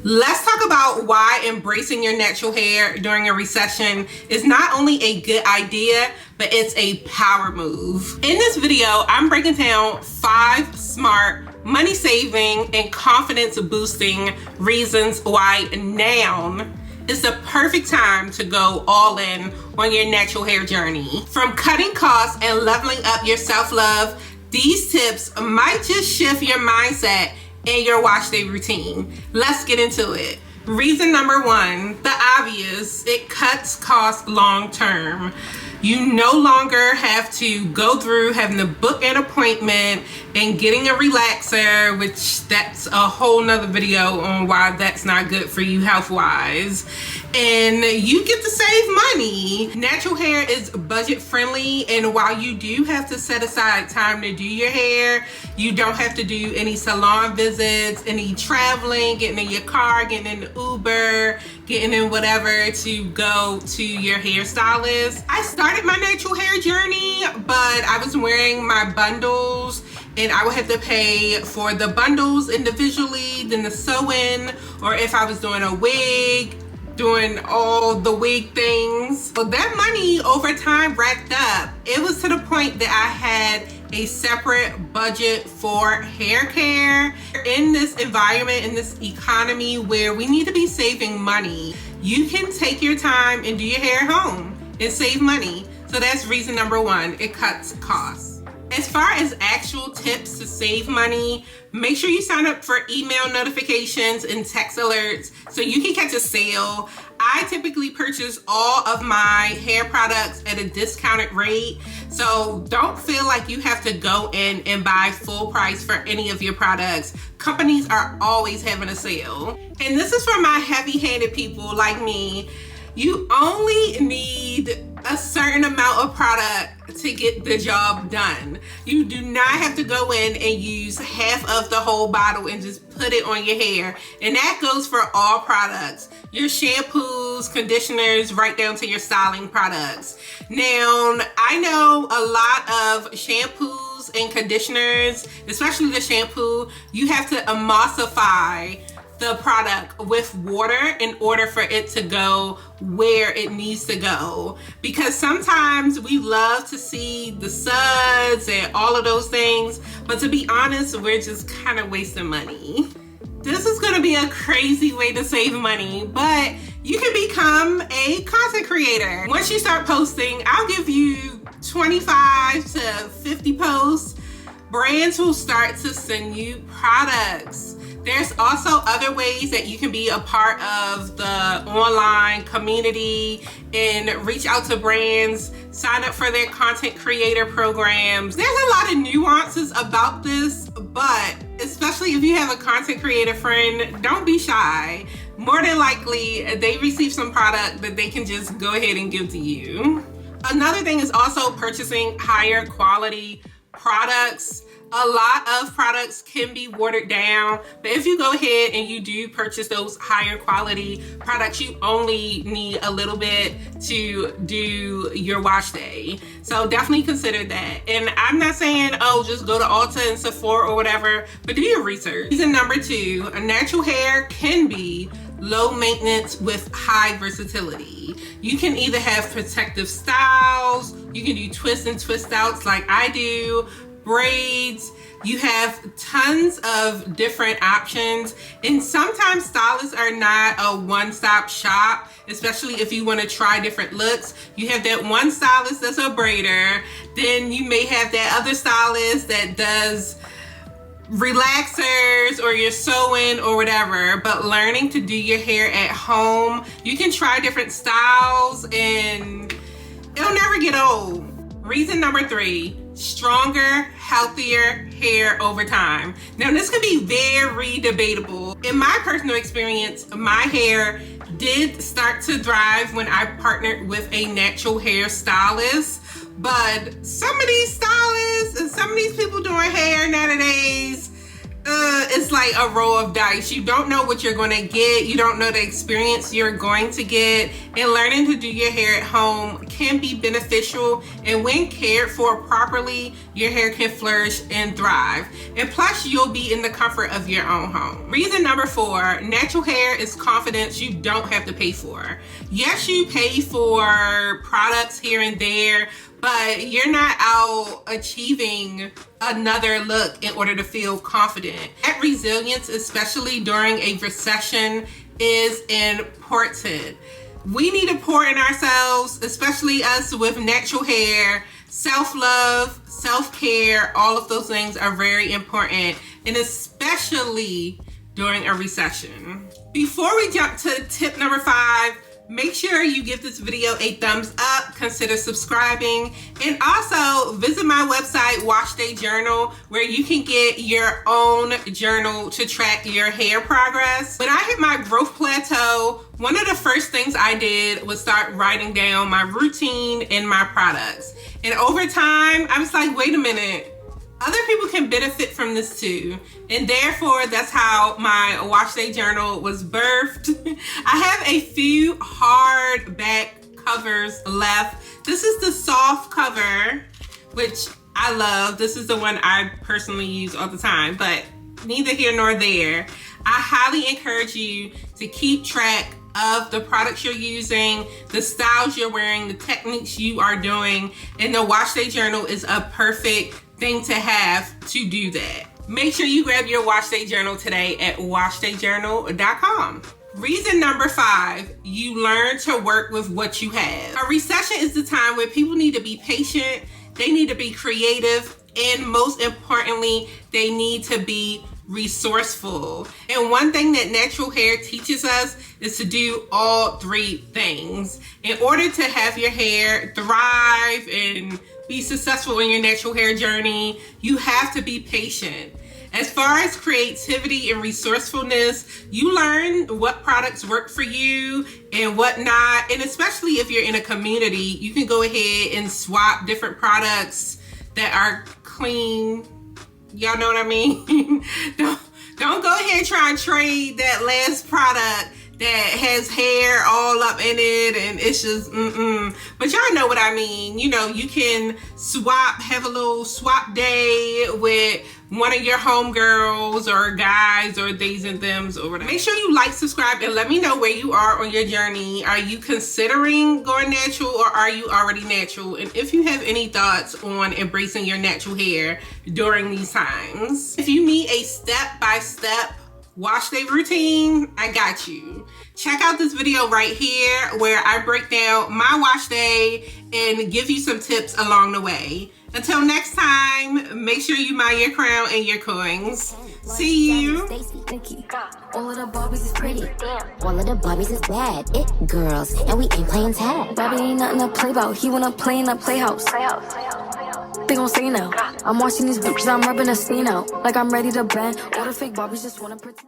Let's talk about why embracing your natural hair during a recession is not only a good idea, but it's a power move. In this video, I'm breaking down 5 smart, money-saving, and confidence-boosting reasons why now is the perfect time to go all in on your natural hair journey. From cutting costs and leveling up your self-love, these tips might just shift your mindset and your wash day routine. Let's get into it. Reason number 1, the obvious: it cuts costs long term. You no longer have to go through having to book an appointment and getting a relaxer, which that's a whole nother video on why that's not good for you health wise. And you get to save money. Natural hair is budget friendly, and while you do have to set aside time to do your hair, you don't have to do any salon visits, any traveling, getting in your car, getting in the Uber, getting in whatever to go to your hairstylist. I started my natural hair journey, but I was wearing my bundles and I would have to pay for the bundles individually, then the sew-in, or if I was doing a wig, doing all the wig things. But that money over time racked up. It was to the point that I had a separate budget for hair care. In this environment, in this economy where we need to be saving money, you can take your time and do your hair at home and save money. So that's reason number 1, it cuts costs. As far as actual tips to save money, make sure you sign up for email notifications and text alerts so you can catch a sale. I typically purchase all of my hair products at a discounted rate, so don't feel like you have to go in and buy full price for any of your products. Companies are always having a sale. And this is for my heavy-handed people like me. You only need a certain amount of product to get the job done. You do not have to go in and use half of the whole bottle and just put it on your hair. And that goes for all products. Your shampoos, conditioners, right down to your styling products. Now, I know a lot of shampoos and conditioners, especially the shampoo, you have to emulsify the product with water in order for it to go where it needs to go, because sometimes we love to see the suds and all of those things, but to be honest, we're just kind of wasting money. This is going to be a crazy way to save money, but you can become a content creator. Once you start posting, I'll give you 25 to 50 posts. Brands will start to send you products. There's also other ways that you can be a part of the online community and reach out to brands, sign up for their content creator programs. There's a lot of nuances about this, but especially if you have a content creator friend, don't be shy. More than likely, they receive some product that they can just go ahead and give to you. Another thing is also purchasing higher quality products. A lot of products can be watered down, but if you go ahead and you do purchase those higher quality products, you only need a little bit to do your wash day. So definitely consider that. And I'm not saying, oh, just go to Ulta and Sephora or whatever, but do your research. Reason number 2, natural hair can be low maintenance with high versatility. You can either have protective styles, you can do twists and twist outs like I do, braids. You have tons of different options, and sometimes stylists are not a one-stop shop, especially if you want to try different looks. You have that one stylist that's a braider, then you may have that other stylist that does relaxers or your sew-in or whatever. But learning to do your hair at home, you can try different styles and it'll never get old. Reason number 3, stronger, healthier hair over time. Now, this can be very debatable. In my personal experience, my hair did start to thrive when I partnered with a natural hair stylist, but some of these stylists and some of these people doing hair nowadays, it's like a roll of dice. You don't know what you're going to get. You don't know the experience you're going to get. And learning to do your hair at home can be beneficial. And when cared for properly, your hair can flourish and thrive. And plus, you'll be in the comfort of your own home. Reason number 4, natural hair is confidence you don't have to pay for. Yes, you pay for products here and there, but you're not out achieving another look in order to feel confident. That resilience, especially during a recession, is important. We need to pour in ourselves, especially us with natural hair. Self-love, self-care, all of those things are very important, and especially during a recession. Before we jump to tip number 5, make sure you give this video a thumbs up, consider subscribing, and also visit my website, Wash Day Journal, where you can get your own journal to track your hair progress. When I hit my growth plateau, one of the first things I did was start writing down my routine and my products. And over time, I was like, wait a minute, other people can benefit from this too. And therefore, that's how my Wash Day Journal was birthed. I have a few hardback covers left. This is the soft cover, which I love. This is the one I personally use all the time, but neither here nor there. I highly encourage you to keep track of the products you're using, the styles you're wearing, the techniques you are doing, and the Wash Day Journal is a perfect thing to have to do that. Make sure you grab your Wash Day Journal today at washdayjournal.com. Reason number 5, you learn to work with what you have. A recession is the time where people need to be patient, they need to be creative, and most importantly, they need to be resourceful. And one thing that natural hair teaches us is to do all 3 things. In order to have your hair thrive and be successful in your natural hair journey, you have to be patient. As far as creativity and resourcefulness, you learn what products work for you and what not. And especially if you're in a community, you can go ahead and swap different products that are clean. Y'all know what I mean? Don't go ahead and try and trade that last product that has hair all up in it and it's just but y'all know what I mean. You know, you can swap, have a little swap day with one of your homegirls or guys or theys and thems or whatever. Make sure you like, subscribe, and let me know where you are on your journey. Are you considering going natural or are you already natural? And if you have any thoughts on embracing your natural hair during these times. If you need a step-by-step wash day routine, I got you. Check out this video right here where I break down my wash day and give you some tips along the way. Until next time, make sure you mind your crown and your coins. See you. All of the Barbies is pretty. All of the Barbies is bad. It girls, and we ain't playing tag. Barbie ain't nothing to play about. He wanna play in the playhouse. They gon' say now. I'm watching these bitches, I'm rubbing the scene out. Like I'm ready to bend. All the fake Barbies just wanna pretend.